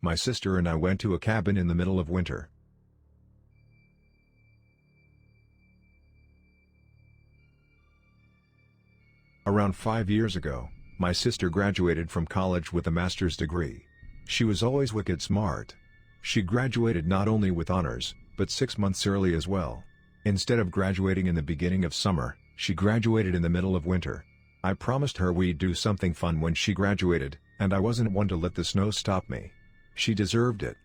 My sister and I went to a cabin in the middle of winter. Around 5 years ago, my sister graduated from college with a master's degree. She was always wicked smart. She graduated not only with honors, but 6 months early as well. Instead of graduating in the beginning of summer, she graduated in the middle of winter. I promised her we'd do something fun when she graduated, and I wasn't one to let the snow stop me. She deserved it.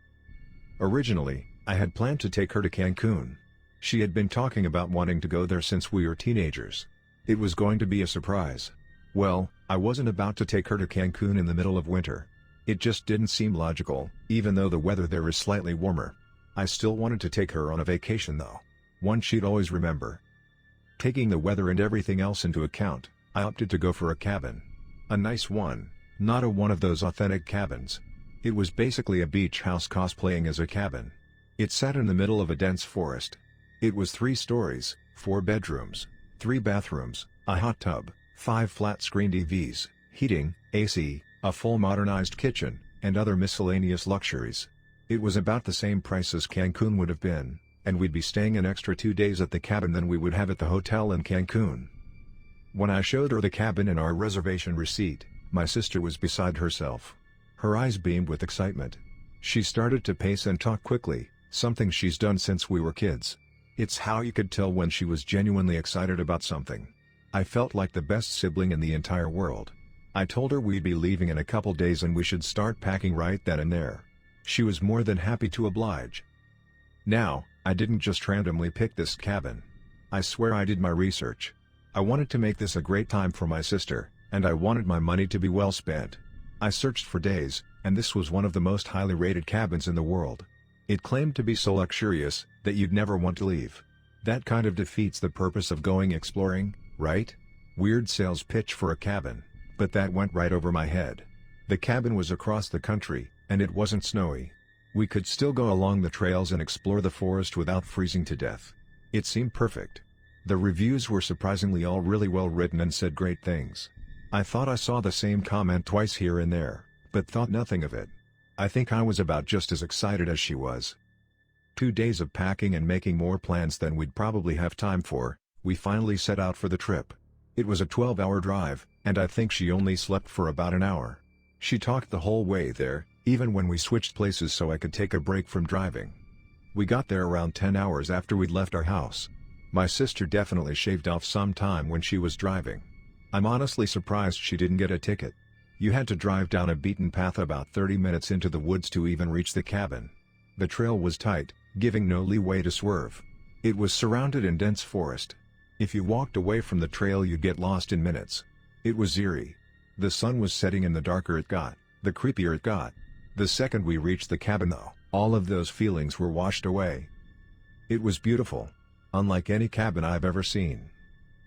Originally, I had planned to take her to Cancun. She had been talking about wanting to go there since we were teenagers. It was going to be a surprise. Well, I wasn't about to take her to Cancun in the middle of winter. It just didn't seem logical, even though the weather there is slightly warmer. I still wanted to take her on a vacation though. One she'd always remember. Taking the weather and everything else into account, I opted to go for a cabin. A nice one, not one of those authentic cabins. It was basically a beach house cosplaying as a cabin. It sat in the middle of a dense forest. It was 3 stories, 4 bedrooms, 3 bathrooms, a hot tub, 5 flat-screen TVs, heating, AC, a full modernized kitchen, and other miscellaneous luxuries. It was about the same price as Cancun would have been, and we'd be staying an extra 2 days at the cabin than we would have at the hotel in Cancun. When I showed her the cabin and our reservation receipt, my sister was beside herself. Her eyes beamed with excitement. She started to pace and talk quickly, something she's done since we were kids. It's how you could tell when she was genuinely excited about something. I felt like the best sibling in the entire world. I told her we'd be leaving in a couple days and we should start packing right then and there. She was more than happy to oblige. Now, I didn't just randomly pick this cabin. I swear I did my research. I wanted to make this a great time for my sister, and I wanted my money to be well spent. I searched for days, and this was one of the most highly rated cabins in the world. It claimed to be so luxurious, that you'd never want to leave. That kind of defeats the purpose of going exploring, right? Weird sales pitch for a cabin. But that went right over my head. The cabin was across the country, and it wasn't snowy. We could still go along the trails and explore the forest without freezing to death. It seemed perfect. The reviews were surprisingly all really well written and said great things. I thought I saw the same comment twice here and there, but thought nothing of it. I think I was about just as excited as she was. 2 days of packing and making more plans than we'd probably have time for, we finally set out for the trip. It was a 12-hour drive, and I think she only slept for about an hour. She talked the whole way there, even when we switched places so I could take a break from driving. We got there around 10 hours after we'd left our house. My sister definitely shaved off some time when she was driving. I'm honestly surprised she didn't get a ticket. You had to drive down a beaten path about 30 minutes into the woods to even reach the cabin. The trail was tight, giving no leeway to swerve. It was surrounded in dense forest. If you walked away from the trail you'd get lost in minutes. It was eerie. The sun was setting and the darker it got, the creepier it got. The second we reached the cabin though, all of those feelings were washed away. It was beautiful. Unlike any cabin I've ever seen.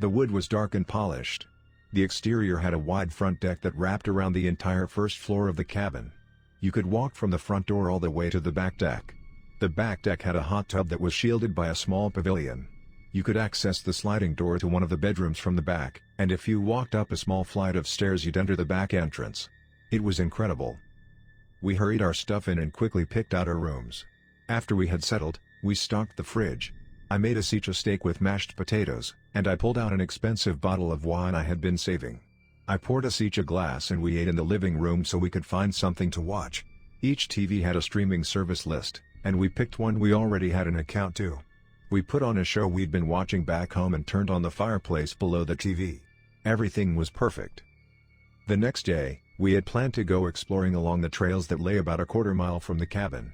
The wood was dark and polished. The exterior had a wide front deck that wrapped around the entire first floor of the cabin. You could walk from the front door all the way to the back deck. The back deck had a hot tub that was shielded by a small pavilion. You could access the sliding door to one of the bedrooms from the back, and if you walked up a small flight of stairs you'd enter the back entrance. It was incredible. We hurried our stuff in and quickly picked out our rooms. After we had settled, we stocked the fridge. I made a ceviche steak with mashed potatoes, and I pulled out an expensive bottle of wine I had been saving. I poured us each a glass and we ate in the living room so we could find something to watch. Each TV had a streaming service list, and we picked one we already had an account to. We put on a show we'd been watching back home and turned on the fireplace below the TV. Everything was perfect. The next day, we had planned to go exploring along the trails that lay about a quarter mile from the cabin.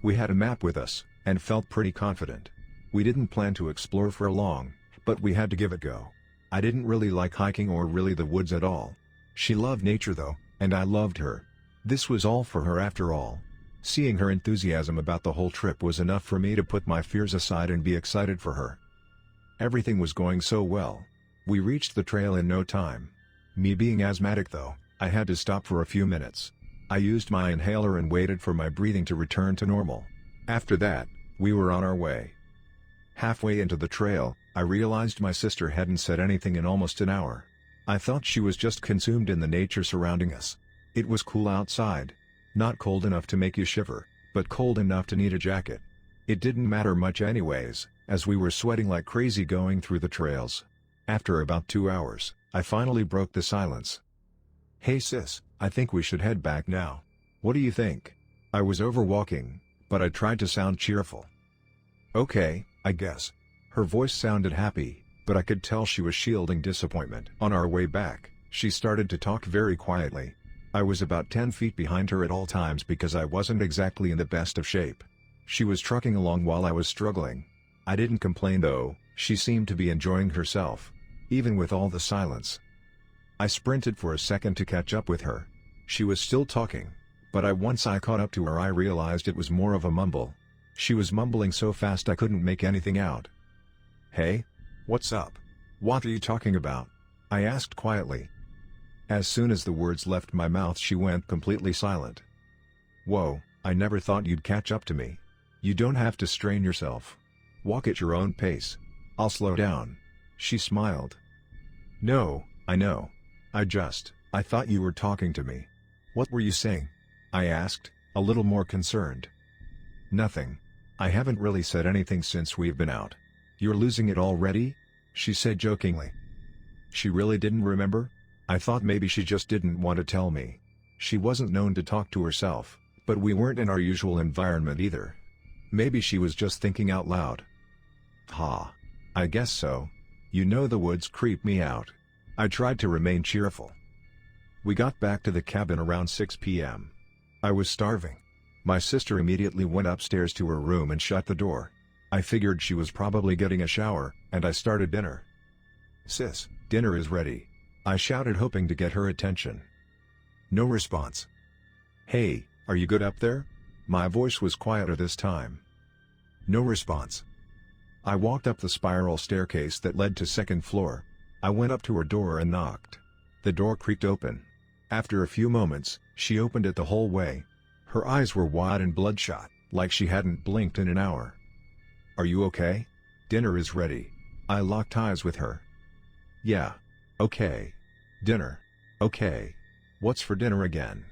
We had a map with us, and felt pretty confident. We didn't plan to explore for long, but we had to give it a go. I didn't really like hiking or really the woods at all. She loved nature though, and I loved her. This was all for her after all. Seeing her enthusiasm about the whole trip was enough for me to put my fears aside and be excited for her. Everything was going so well. We reached the trail in no time. Me being asthmatic though, I had to stop for a few minutes. I used my inhaler and waited for my breathing to return to normal. After that, we were on our way. Halfway into the trail, I realized my sister hadn't said anything in almost an hour. I thought she was just consumed in the nature surrounding us. It was cool outside. Not cold enough to make you shiver, but cold enough to need a jacket. It didn't matter much anyways, as we were sweating like crazy going through the trails. After about 2 hours, I finally broke the silence. "Hey sis, I think we should head back now. What do you think?" I was overwalking, but I tried to sound cheerful. "Okay, I guess." Her voice sounded happy, but I could tell she was shielding disappointment. On our way back, she started to talk very quietly. I was about 10 feet behind her at all times because I wasn't exactly in the best of shape. She was trucking along while I was struggling. I didn't complain though, she seemed to be enjoying herself, even with all the silence. I sprinted for a second to catch up with her. She was still talking, but once I caught up to her I realized it was more of a mumble. She was mumbling so fast I couldn't make anything out. "Hey? What's up? What are you talking about?" I asked quietly. As soon as the words left my mouth she went completely silent. "Whoa, I never thought you'd catch up to me. You don't have to strain yourself. Walk at your own pace. I'll slow down." She smiled. "No, I know. I thought you were talking to me." "What were you saying?" I asked, a little more concerned. "Nothing. I haven't really said anything since we've been out." "You're losing it already?" she said jokingly. She really didn't remember? I thought maybe she just didn't want to tell me. She wasn't known to talk to herself, but we weren't in our usual environment either. Maybe she was just thinking out loud. "Ha. I guess so. You know the woods creep me out." I tried to remain cheerful. We got back to the cabin around 6 p.m. I was starving. My sister immediately went upstairs to her room and shut the door. I figured she was probably getting a shower, and I started dinner. "Sis, dinner is ready," I shouted, hoping to get her attention. No response. "Hey, are you good up there?" My voice was quieter this time. No response. I walked up the spiral staircase that led to second floor. I went up to her door and knocked. The door creaked open. After a few moments, she opened it the whole way. Her eyes were wide and bloodshot, like she hadn't blinked in an hour. "Are you okay? Dinner is ready." I locked eyes with her. "Yeah. Okay. Dinner. Okay. What's for dinner again?"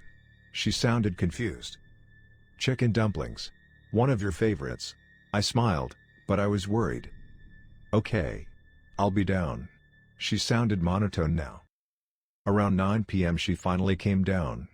She sounded confused. "Chicken dumplings. One of your favorites." I smiled, but I was worried. "Okay. I'll be down." She sounded monotone now. Around 9 p.m. she finally came down.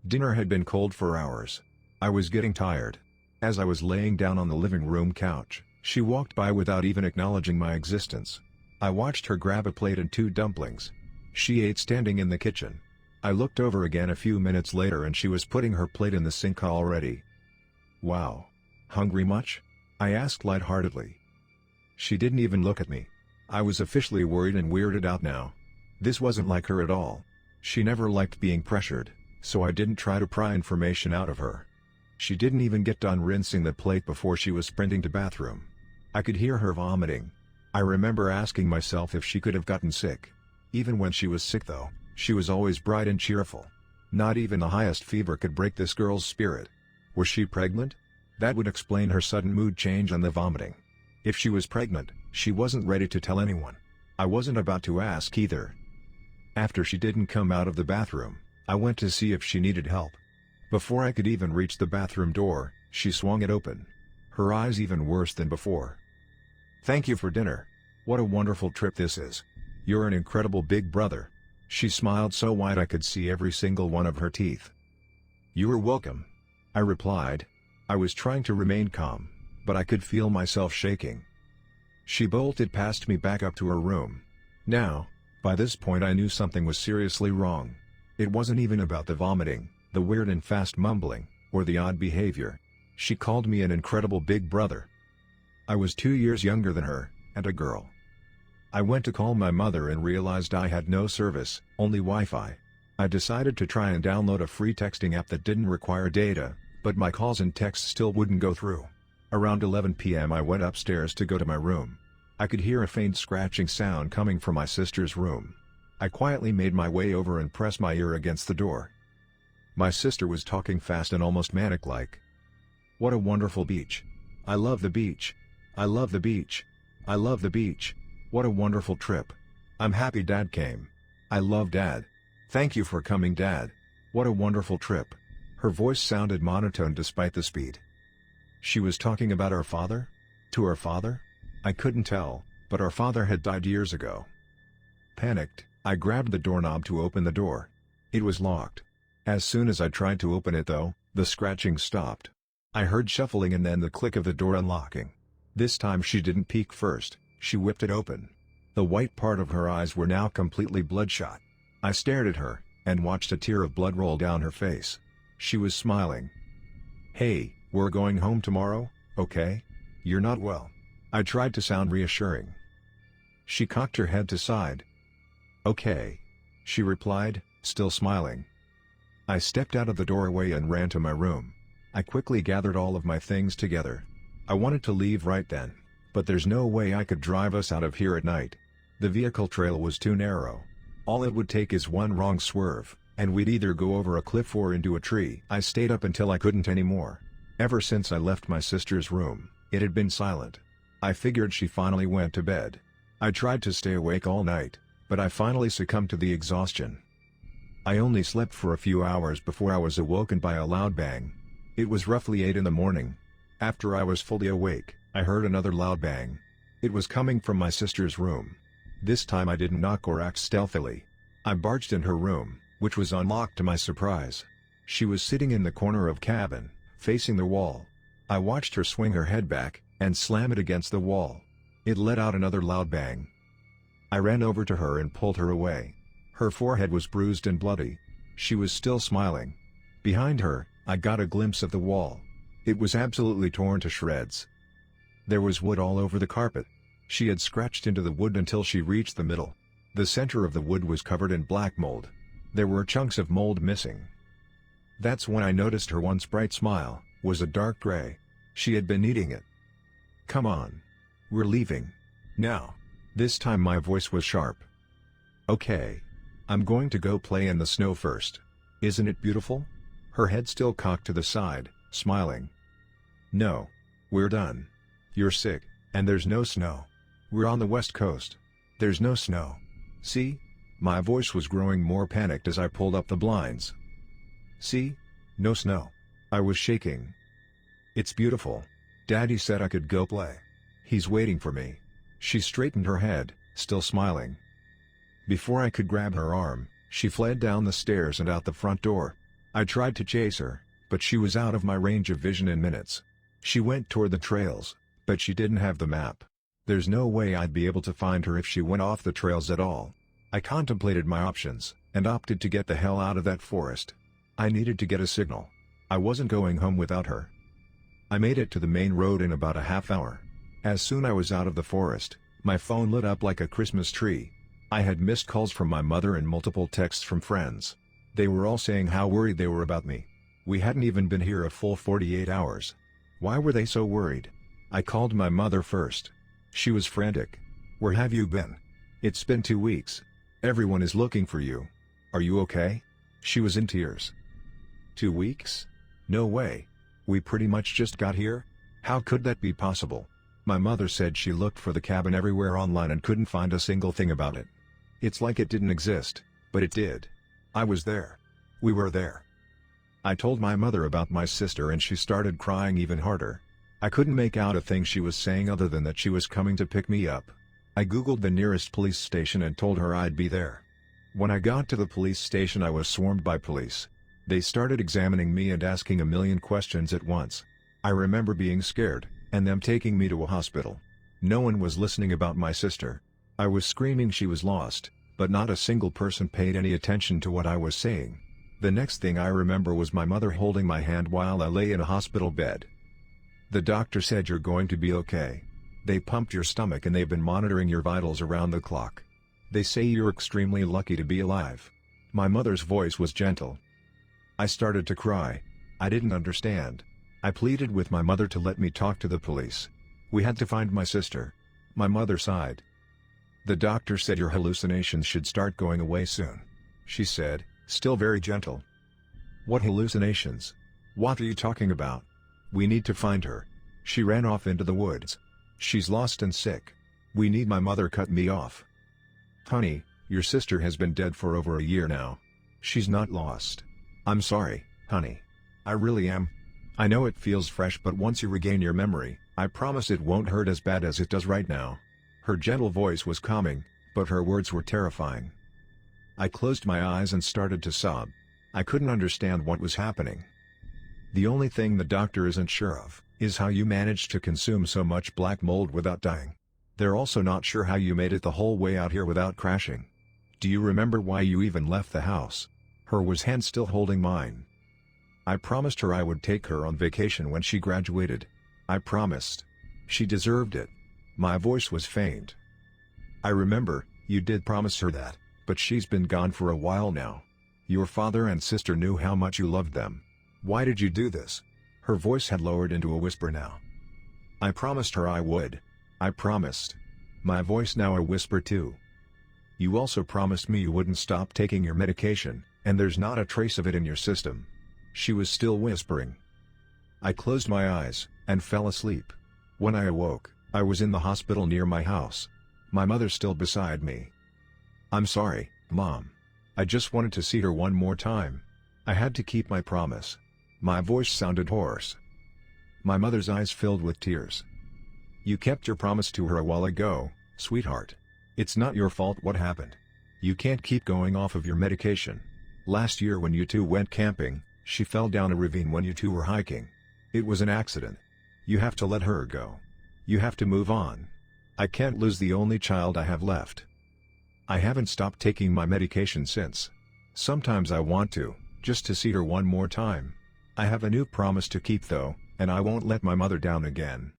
Dinner had been cold for hours. I was getting tired. As I was laying down on the living room couch, she walked by without even acknowledging my existence. I watched her grab a plate and 2 dumplings. She ate standing in the kitchen. I looked over again a few minutes later and she was putting her plate in the sink already. "Wow. Hungry much?" I asked lightheartedly. She didn't even look at me. I was officially worried and weirded out now. This wasn't like her at all. She never liked being pressured, so I didn't try to pry information out of her. She didn't even get done rinsing the plate before she was sprinting to bathroom. I could hear her vomiting. I remember asking myself if she could have gotten sick. Even when she was sick though, she was always bright and cheerful. Not even the highest fever could break this girl's spirit. Was she pregnant? That would explain her sudden mood change and the vomiting. If she was pregnant, she wasn't ready to tell anyone. I wasn't about to ask either. After she didn't come out of the bathroom, I went to see if she needed help. Before I could even reach the bathroom door, she swung it open. Her eyes even worse than before. "Thank you for dinner. What a wonderful trip this is. You're an incredible big brother." She smiled so wide I could see every single one of her teeth. "You're welcome," I replied. I was trying to remain calm, but I could feel myself shaking. She bolted past me back up to her room. Now, by this point I knew something was seriously wrong. It wasn't even about the vomiting, the weird and fast mumbling, or the odd behavior. She called me an incredible big brother. I was 2 years younger than her, and a girl. I went to call my mother and realized I had no service, only Wi-Fi. I decided to try and download a free texting app that didn't require data, but my calls and texts still wouldn't go through. Around 11 p.m. I went upstairs to go to my room. I could hear a faint scratching sound coming from my sister's room. I quietly made my way over and pressed my ear against the door. My sister was talking fast and almost manic-like. "What a wonderful beach. I love the beach. I love the beach. I love the beach. What a wonderful trip. I'm happy Dad came. I love Dad. Thank you for coming, Dad." What a wonderful trip. Her voice sounded monotone despite the speed. She was talking about our father? To our father? I couldn't tell, but our father had died years ago. Panicked, I grabbed the doorknob to open the door. It was locked. As soon as I tried to open it though, the scratching stopped. I heard shuffling and then the click of the door unlocking. This time she didn't peek first, she whipped it open. The white part of her eyes were now completely bloodshot. I stared at her, and watched a tear of blood roll down her face. She was smiling. "Hey, we're going home tomorrow, okay? You're not well." I tried to sound reassuring. She cocked her head to side. "Okay," she replied, still smiling. I stepped out of the doorway and ran to my room. I quickly gathered all of my things together. I wanted to leave right then, but there's no way I could drive us out of here at night. The vehicle trail was too narrow. All it would take is one wrong swerve, and we'd either go over a cliff or into a tree. I stayed up until I couldn't anymore. Ever since I left my sister's room, it had been silent. I figured she finally went to bed. I tried to stay awake all night, but I finally succumbed to the exhaustion. I only slept for a few hours before I was awoken by a loud bang. It was roughly 8 in the morning. After I was fully awake, I heard another loud bang. It was coming from my sister's room. This time I didn't knock or act stealthily. I barged in her room, which was unlocked to my surprise. She was sitting in the corner of cabin, facing the wall. I watched her swing her head back, and slam it against the wall. It let out another loud bang. I ran over to her and pulled her away. Her forehead was bruised and bloody. She was still smiling. Behind her, I got a glimpse of the wall. It was absolutely torn to shreds. There was wood all over the carpet. She had scratched into the wood until she reached the middle. The center of the wood was covered in black mold. There were chunks of mold missing. That's when I noticed her once bright smile was a dark gray. She had been eating it. "Come on. We're leaving. Now." This time my voice was sharp. "Okay. I'm going to go play in the snow first. Isn't it beautiful?" Her head still cocked to the side, smiling. "No. We're done. You're sick, and there's no snow. We're on the West Coast. There's no snow. See?" My voice was growing more panicked as I pulled up the blinds. "See? No snow." I was shaking. "It's beautiful. Daddy said I could go play. He's waiting for me." She straightened her head, still smiling. Before I could grab her arm, she fled down the stairs and out the front door. I tried to chase her, but she was out of my range of vision in minutes. She went toward the trails, but she didn't have the map. There's no way I'd be able to find her if she went off the trails at all. I contemplated my options, and opted to get the hell out of that forest. I needed to get a signal. I wasn't going home without her. I made it to the main road in about a half hour. As soon as I was out of the forest, my phone lit up like a Christmas tree. I had missed calls from my mother and multiple texts from friends. They were all saying how worried they were about me. We hadn't even been here a full 48 hours. Why were they so worried? I called my mother first. She was frantic. "Where have you been? It's been 2 weeks. Everyone is looking for you. Are you okay?" She was in tears. 2 weeks? No way. We pretty much just got here? How could that be possible? My mother said she looked for the cabin everywhere online and couldn't find a single thing about it. It's like it didn't exist, but it did. I was there. We were there. I told my mother about my sister and she started crying even harder. I couldn't make out a thing she was saying other than that she was coming to pick me up. I googled the nearest police station and told her I'd be there. When I got to the police station I was swarmed by police. They started examining me and asking a million questions at once. I remember being scared, and them taking me to a hospital. No one was listening about my sister. I was screaming she was lost, but not a single person paid any attention to what I was saying. The next thing I remember was my mother holding my hand while I lay in a hospital bed. "The doctor said you're going to be okay. They pumped your stomach and they've been monitoring your vitals around the clock. They say you're extremely lucky to be alive." My mother's voice was gentle. I started to cry. I didn't understand. I pleaded with my mother to let me talk to the police. We had to find my sister. My mother sighed. "The doctor said your hallucinations should start going away soon," she said, still very gentle. "What hallucinations? What are you talking about? We need to find her. She ran off into the woods. She's lost and sick. We need." My mother cut me off. "Honey, your sister has been dead for over a year now. She's not lost. I'm sorry, honey. I really am. I know it feels fresh, but once you regain your memory, I promise it won't hurt as bad as it does right now. Her gentle voice was calming, but her words were terrifying. I closed my eyes and started to sob. I couldn't understand what was happening. The only thing the doctor isn't sure of is how you managed to consume so much black mold without dying. They're also not sure how you made it the whole way out here without crashing. Do you remember why you even left the house? Her hand still holding mine. I promised her I would take her on vacation when she graduated. I promised. She deserved it. My voice was faint. I remember, you did promise her that, but she's been gone for a while now. Your father and sister knew how much you loved them. Why did you do this? Her voice had lowered into a whisper now. I promised her I would. I promised. My voice now a whisper too. You also promised me you wouldn't stop taking your medication, and there's not a trace of it in your system. She was still whispering. I closed my eyes, and fell asleep. When I awoke, I was in the hospital near my house. My mother still beside me. I'm sorry, Mom. I just wanted to see her one more time. I had to keep my promise. My voice sounded hoarse. My mother's eyes filled with tears. You kept your promise to her a while ago, sweetheart. It's not your fault what happened. You can't keep going off of your medication. Last year when you two went camping, she fell down a ravine when you two were hiking. It was an accident. You have to let her go. You have to move on. I can't lose the only child I have left. I haven't stopped taking my medication since. Sometimes I want to, just to see her one more time. I have a new promise to keep though, and I won't let my mother down again.